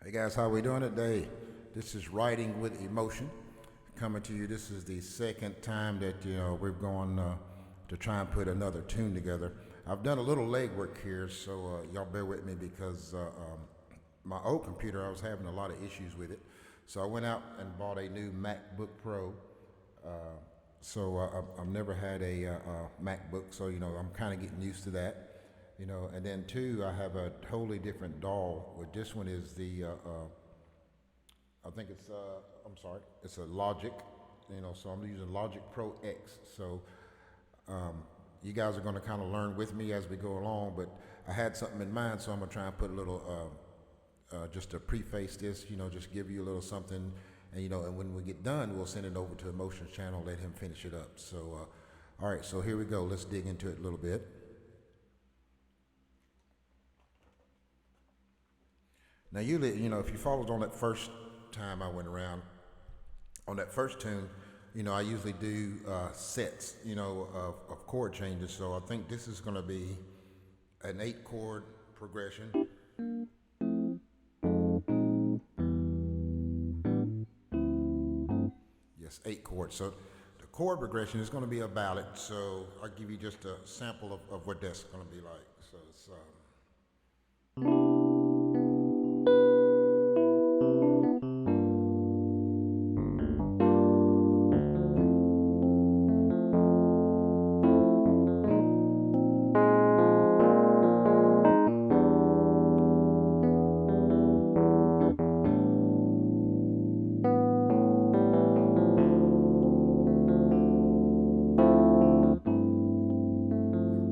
Hey guys, how we doing today? This is Writing with Emotion coming to you. This is the second time that we're going to try and put another tune together. I've done a little legwork here, so y'all bear with me because my old computer, I was having a lot of issues with it. So I went out and bought a new MacBook Pro. Uh, I've never had a MacBook, so I'm kind of getting used to that. And then two, I have a totally different DAW. With this one is I think it's I'm sorry, it's a Logic. So I'm using Logic Pro X. So you guys are going to kind of learn with me as we go along. But I had something in mind, so I'm gonna try and put a little just to preface this. Just give you a little something, and when we get done, we'll send it over to Emotions channel, let him finish it up. So, all right, so here we go. Let's dig into it a little bit. Now, if you followed on that first time I went around on that first tune, I usually do sets, of chord changes. So I think this is going to be an 8 chord progression. Yes, 8 chords. So the chord progression is going to be a ballad. So I'll give you just a sample of what that's going to be like. So it's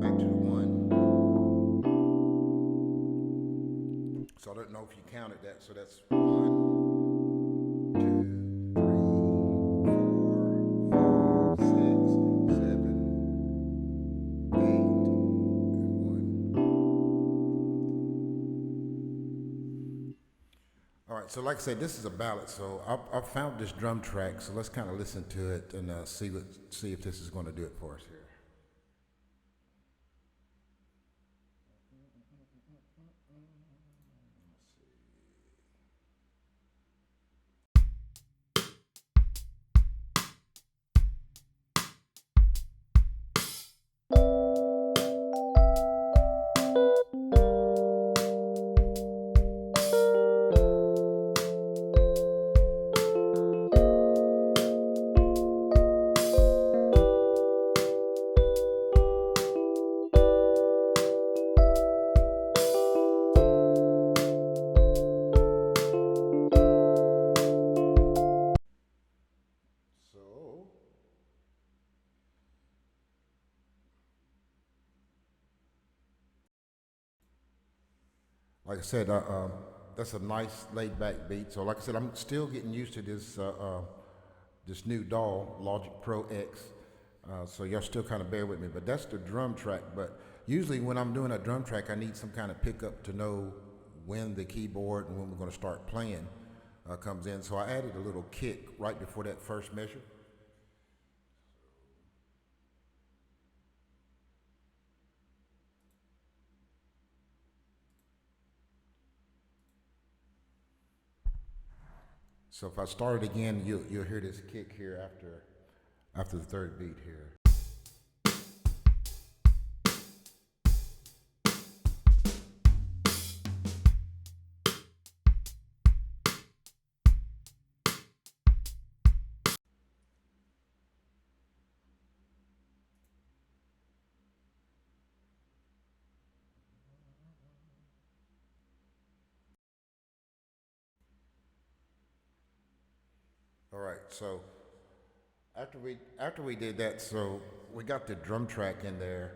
back to the one. So I don't know if you counted that. So that's 1, 2, 3, 4, 5, 6, 7, 8, and 1. All right. So like I said, this is a ballad. So I found this drum track. So let's kind of listen to it and see if this is going to do it for us here. So like I said, that's a nice laid back beat. So like I said, I'm still getting used to this new DAW, Logic Pro X. So y'all still kind of bear with me, but that's the drum track. But usually when I'm doing a drum track, I need some kind of pickup to know when the keyboard and when we're going to start playing comes in. So I added a little kick right before that first measure. So if I start it again, you'll hear this kick here after the third beat here. All right, so after we did that, so we got the drum track in there,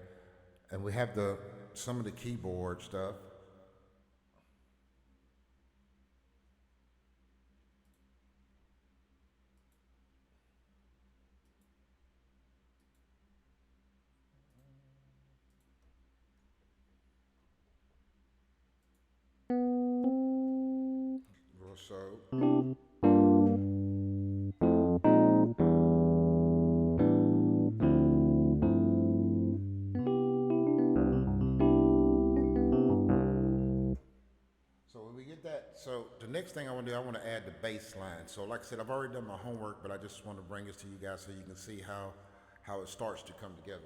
and we have the some of the keyboard stuff. So So we get that, so the next thing I want to do, I want to add the bass line. So like I said, I've already done my homework, but I just want to bring this to you guys so you can see how it starts to come together.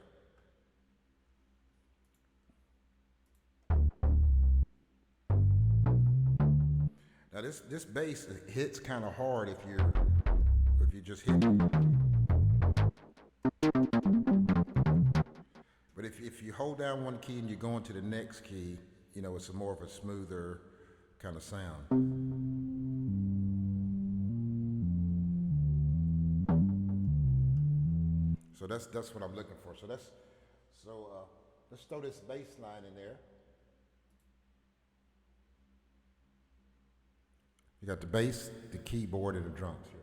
Now this bass hits kind of hard if you just hit. But if you hold down one key and you go into the next key, you know, it's more of a smoother kind of sound. So that's what I'm looking for. So let's throw this bass line in there. You got the bass, the keyboard, and the drums here.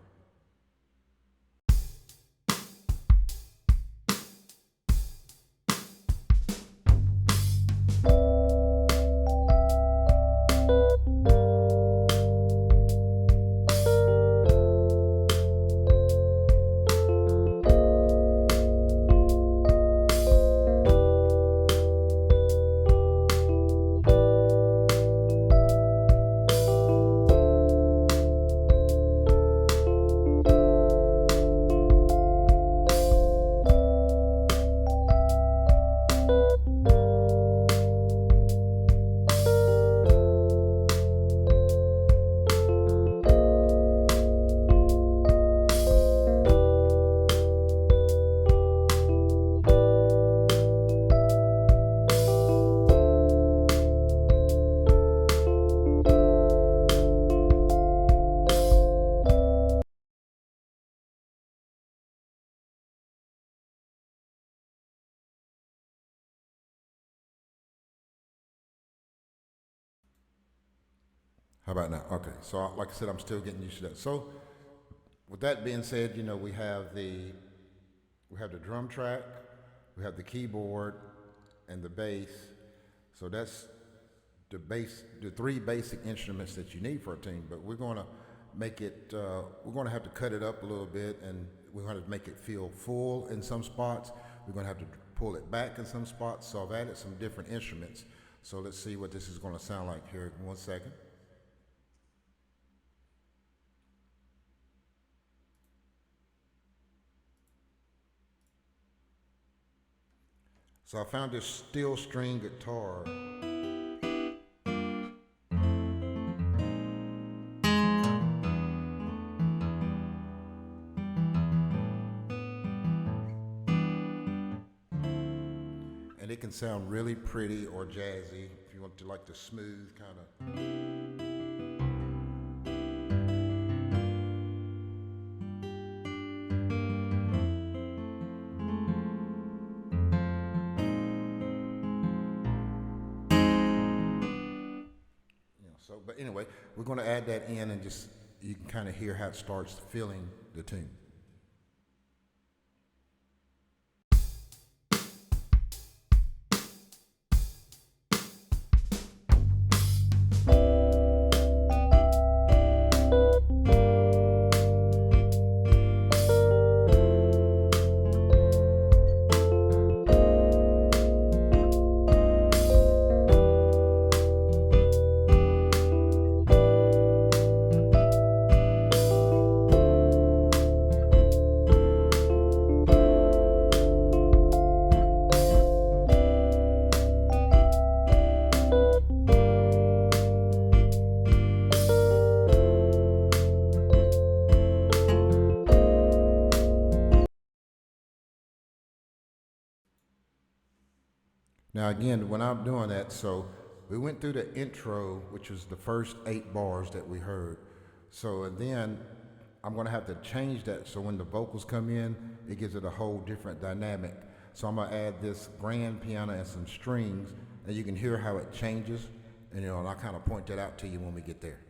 How about now? Okay, so like I said, I'm still getting used to that. So with that being said, you know, we have the drum track, we have the keyboard, and the bass. So that's the three basic instruments that you need for a tune. But we're going to make it. We're going to have to cut it up a little bit, and we're going to make it feel full in some spots. We're going to have to pull it back in some spots. So I've added some different instruments. So let's see what this is going to sound like here in 1 second. So I found this steel string guitar. And it can sound really pretty or jazzy if you want to like the smooth kind of. But anyway, we're going to add that in and just, you can kind of hear how it starts filling the tune. Now again, when I'm doing that, so we went through the intro, which was the first 8 bars that we heard. So and then I'm gonna have to change that so when the vocals come in, it gives it a whole different dynamic. So I'm gonna add this grand piano and some strings, and you can hear how it changes. And and I'll kind of point that out to you when we get there.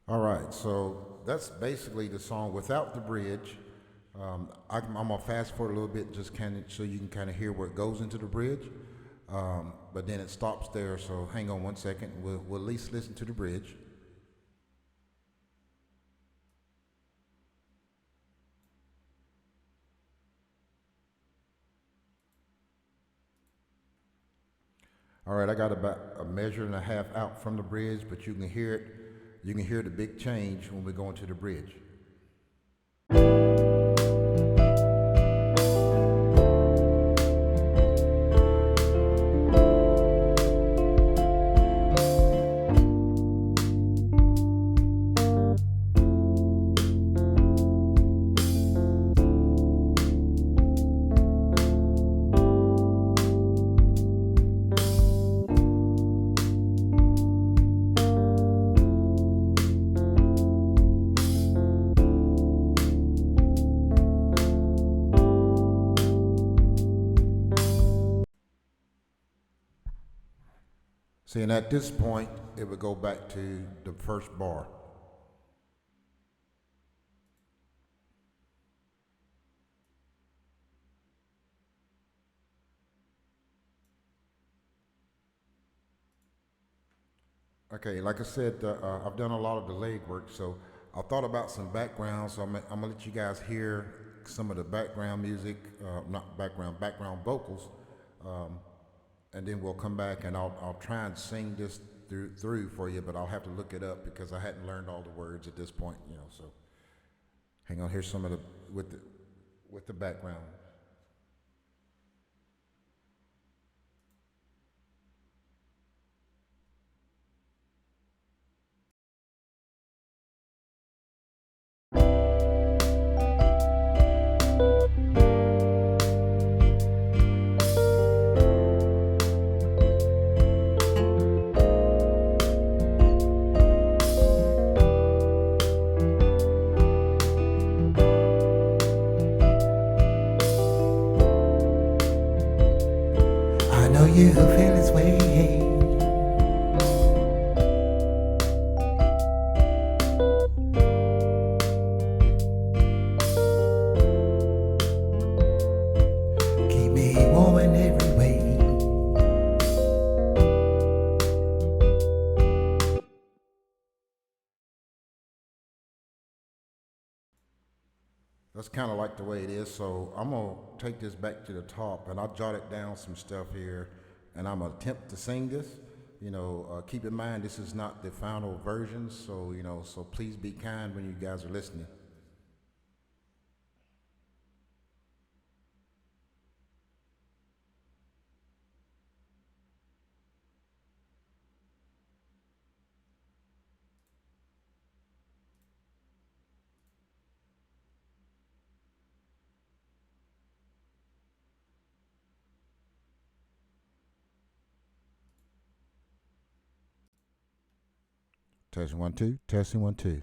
All right, so that's basically the song without the bridge. I'm gonna fast forward a little bit, just kind of so you can kind of hear where it goes into the bridge. But then it stops there. So hang on one second. We'll at least listen to the bridge. All right, I got about a measure and a half out from the bridge, but you can hear it. You can hear the big change when we go into the bridge. See, and at this point, it would go back to the first bar. Okay, like I said, I've done a lot of the leg work, so I thought about some background. So I'm gonna let you guys hear some of the background music, not background vocals, um, and then we'll come back and I'll try and sing this through for you, but I'll have to look it up because I hadn't learned all the words at this point, you know. So hang on, here's some of the with the background. I know you feel this way. Keep me warm in every way. That's kind of like the way it is. So I'm gonna take this back to the top, and I'll jotted down some stuff here, and I'm gonna attempt to sing this. You know, keep in mind this is not the final version, so you know, so please be kind when you guys are listening. Testing 1 2. Testing 1 2.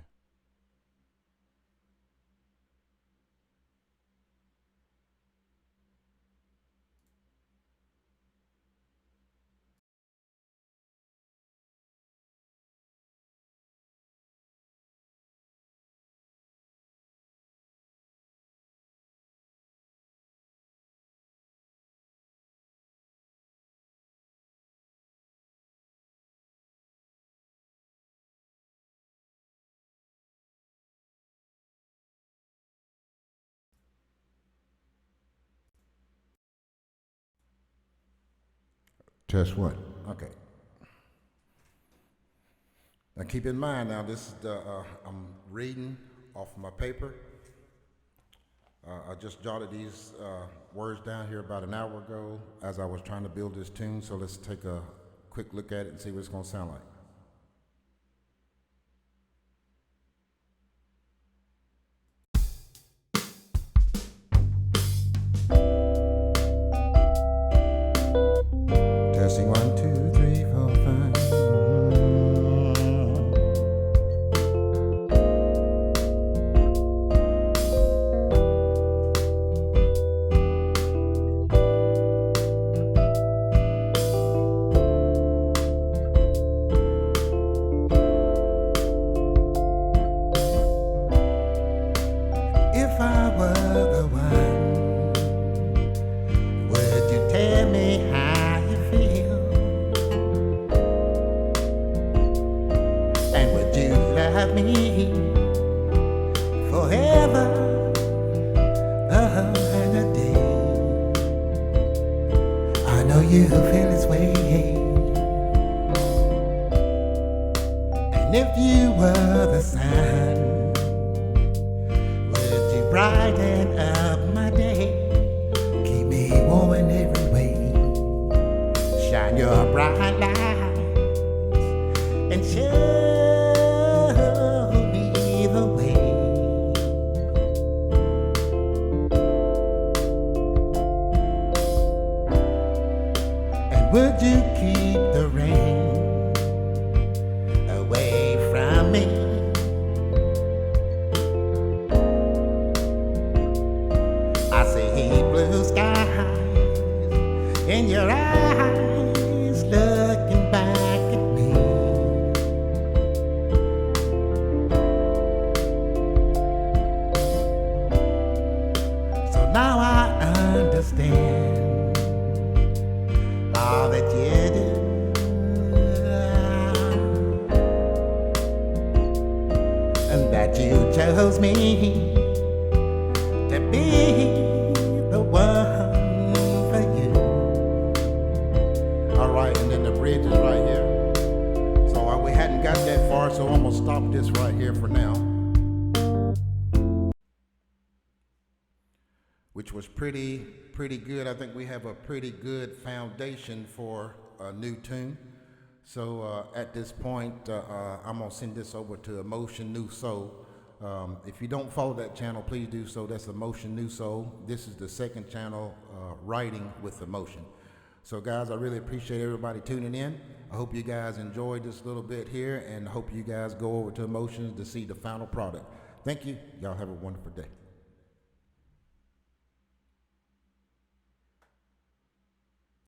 Test what? Okay. Now keep in mind, now this is the I'm reading off my paper. I just jotted these words down here about an hour ago as I was trying to build this tune. So let's take a quick look at it and see what it's going to sound like. Testing 1 2 3 4 5. know you feel this way. And if you were the sun, would you brighten up my day? Keep me warm in every way. Shine your bright lights and show me the way. And would you keep the rain away from me? I see blue skies in your eyes looking back at me. So now I understand all that you do, and that you chose me to be the one for you. All right, and then the bridge is right here. So we hadn't got that far, so I'm gonna stop this right here for now. Which was pretty good. I think we have a pretty good foundation for a new tune. So at this point, I'm gonna send this over to Emotion New Soul. If you don't follow that channel, please do so. That's Emotion New Soul. This is the second channel, Writing with Emotion. So guys, I really appreciate everybody tuning in. I hope you guys enjoyed this little bit here, and hope you guys go over to Emotions to see the final product. Thank you. Y'all have a wonderful day.